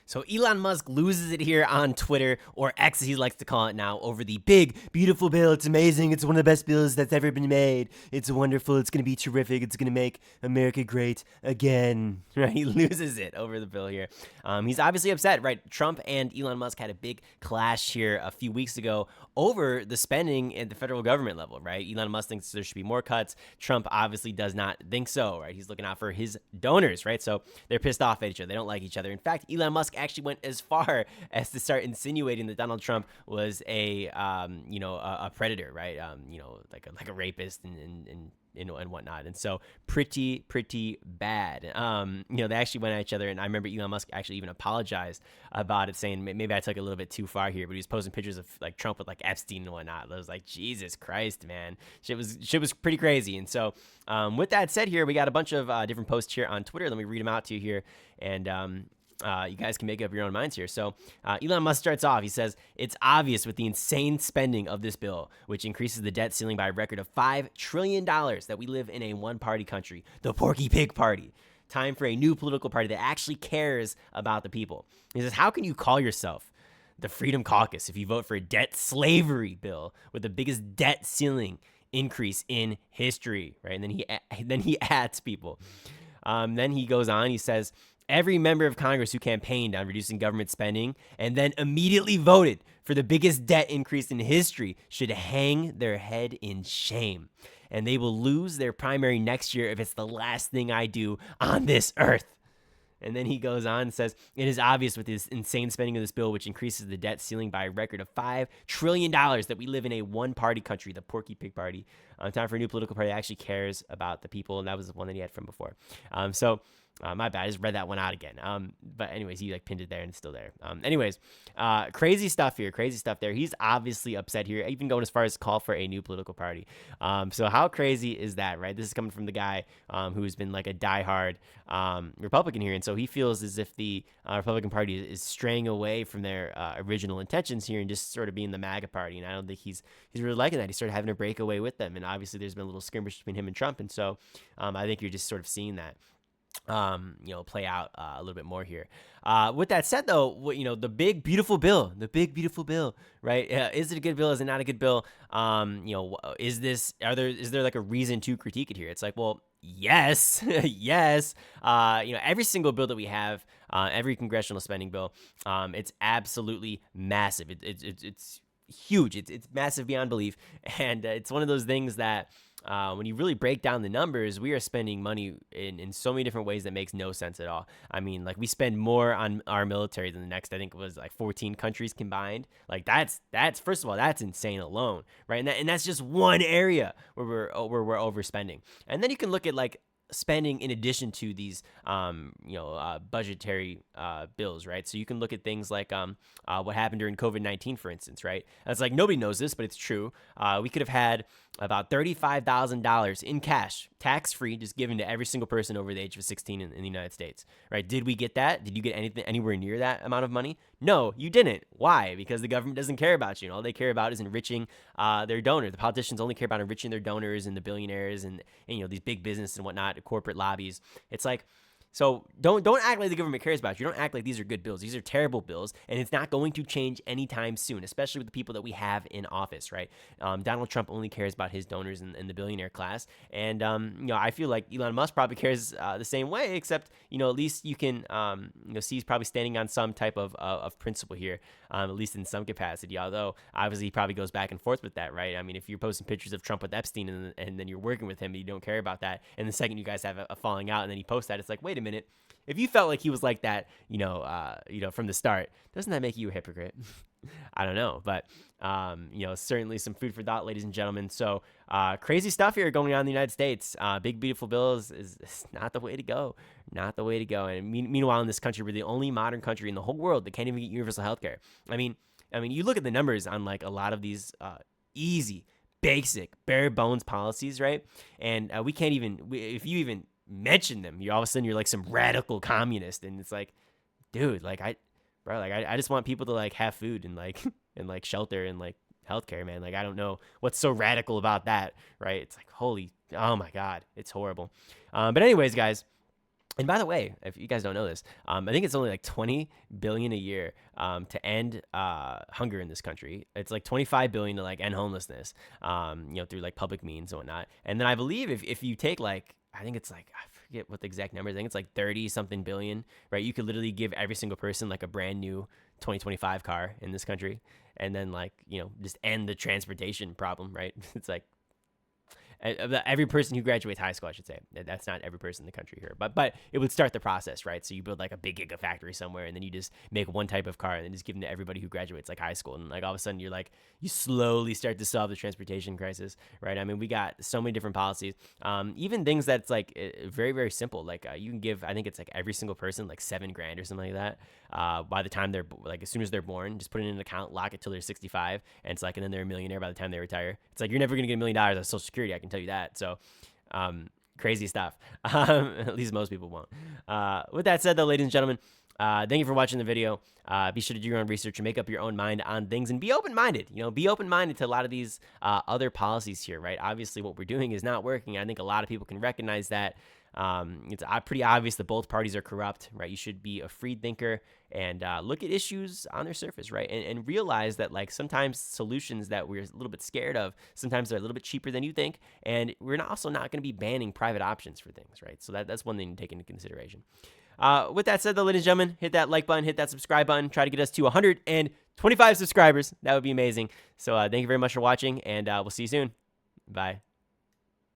So Elon Musk loses it here on Twitter, or X as he likes to call it now, over the big, beautiful bill. It's amazing. It's one of the best bills that's ever been made. It's wonderful. It's going to be terrific. It's going to make America great again. Right? He loses it over the bill here. He's obviously upset, right? Trump and Elon Musk had a big clash here a few weeks ago over the spending at the federal government level, right? Elon Musk thinks there should be more cuts. Trump obviously does not think so, right? He's looking out for his donors, right? So they're pissed off at each other. They don't like each other. In fact, Elon Musk actually went as far as to start insinuating that Donald Trump was a predator, right? Like a rapist and whatnot. And so pretty bad. They actually went at each other, and I remember Elon Musk actually even apologized about it, saying maybe I took it a little bit too far here, but he was posting pictures of like Trump with like Epstein and whatnot. I was like, Jesus Christ, man, shit was pretty crazy. And so with that said, here we got a bunch of different posts here on Twitter. Let me read them out to you here, and you guys can make up your own minds here. So Elon Musk starts off. He says, it's obvious with the insane spending of this bill, which increases the debt ceiling by a record of $5 trillion, that we live in a one-party country, the Porky Pig Party. Time for a new political party that actually cares about the people. He says, how can you call yourself the Freedom Caucus if you vote for a debt slavery bill with the biggest debt ceiling increase in history, right? And then he adds people. Then he goes on. He says, every member of Congress who campaigned on reducing government spending and then immediately voted for the biggest debt increase in history should hang their head in shame. And they will lose their primary next year if it's the last thing I do on this earth. And then he goes on and says, it is obvious with this insane spending of this bill, which increases the debt ceiling by a record of $5 trillion, that we live in a one-party country, the Porky Pig Party. Time for a new political party that actually cares about the people. And that was the one that he had from before. My bad. I just read that one out again. But anyways, he like pinned it there and it's still there. Crazy stuff here. Crazy stuff there. He's obviously upset here, even going as far as call for a new political party. So how crazy is that, right? This is coming from the guy who's been like a diehard Republican here. And so he feels as if the Republican Party is straying away from their original intentions here and just sort of being the MAGA party. And I don't think he's really liking that. He started having a breakaway with them. And obviously there's been a little skirmish between him and Trump. And so I think you're just sort of seeing that play out a little bit more here. With that said, though, the big beautiful bill, right? Is it a good bill? Is it not a good bill? Is there like a reason to critique it here? It's like, well, yes, yes. Every single bill that we have, every congressional spending bill, it's absolutely massive. It's huge. It's massive beyond belief, and it's one of those things that. When you really break down the numbers, we are spending money in so many different ways that makes no sense at all. I mean, like we spend more on our military than the next, I think it was like 14 countries combined. Like that's first of all, that's insane alone, right? And that's just one area where we're overspending. And then you can look at like spending in addition to these, budgetary bills, right? So you can look at things like what happened during COVID-19, for instance, right? It's like nobody knows this, but it's true. We could have had about $35,000 in cash, tax-free, just given to every single person over the age of 16 in the United States, right? Did we get that? Did you get anything anywhere near that amount of money? No, you didn't. Why? Because the government doesn't care about you. All they care about is enriching their donors. The politicians only care about enriching their donors and the billionaires and these big businesses and whatnot, corporate lobbies. It's like, so don't act like the government cares about you. Don't act like these are good bills. These are terrible bills, and it's not going to change anytime soon, especially with the people that we have in office, right? Donald Trump only cares about his donors and the billionaire class, and I feel like Elon Musk probably cares the same way, except at least you can see he's probably standing on some type of principle here, at least in some capacity. Although obviously he probably goes back and forth with that, right? I mean, if you're posting pictures of Trump with Epstein and then you're working with him, and you don't care about that, and the second you guys have a falling out, and then he posts that, it's like, wait a minute. If you felt like he was like that, from the start, doesn't that make you a hypocrite? I don't know, but certainly some food for thought, ladies and gentlemen. So crazy stuff here going on in the United States. Big beautiful bill is not the way to go. Not the way to go. And meanwhile, in this country, we're the only modern country in the whole world that can't even get universal health care. I mean, you look at the numbers on like a lot of these easy, basic, bare bones policies, right? And we can't even, if you even mention them, all of a sudden you're like some radical communist, and it's like, dude, like I just want people to like have food and like and like shelter and like healthcare, man. Like I don't know what's so radical about that, right? It's like, oh my God, it's horrible. But anyways, guys, And by the way, if you guys don't know this, I think it's only like 20 billion a year to end hunger in this country. It's like 25 billion to like end homelessness, through like public means and whatnot. And then I believe if you take like, I think it's like, I forget what the exact number is. I think it's like 30 something billion, right? You could literally give every single person like a brand new 2025 car in this country, and then like, just end the transportation problem, right? It's like, every person who graduates high school, I should say. That's not every person in the country here, but it would start the process, right? So you build like a big gigafactory somewhere, and then you just make one type of car and then just give them to everybody who graduates like high school, and like all of a sudden you slowly start to solve the transportation crisis, right? I mean, we got so many different policies, even things that's like very, very simple. Like you can give, I think it's like every single person like $7,000 or something like that. By the time they're like, as soon as they're born, just put it in an account, lock it till they're 65, and it's like, and then they're a millionaire by the time they retire. It's like, you're never gonna get $1 million out of Social Security, I can tell you that. So crazy stuff. At least most people won't. With that said, though, ladies and gentlemen, thank you for watching the video. Be sure to do your own research and make up your own mind on things, and be open-minded. Be open-minded to a lot of these other policies here, right? Obviously, what we're doing is not working. I think a lot of people can recognize that. It's pretty obvious that both parties are corrupt, right? You should be a free thinker and look at issues on their surface, right? And realize that like sometimes solutions that we're a little bit scared of, sometimes they're a little bit cheaper than you think, and we're also not going to be banning private options for things, right? So that's one thing to take into consideration. With that said, though, ladies and gentlemen, hit that like button, hit that subscribe button, try to get us to 125 subscribers. That would be amazing. So thank you very much for watching, and we'll see you soon. Bye.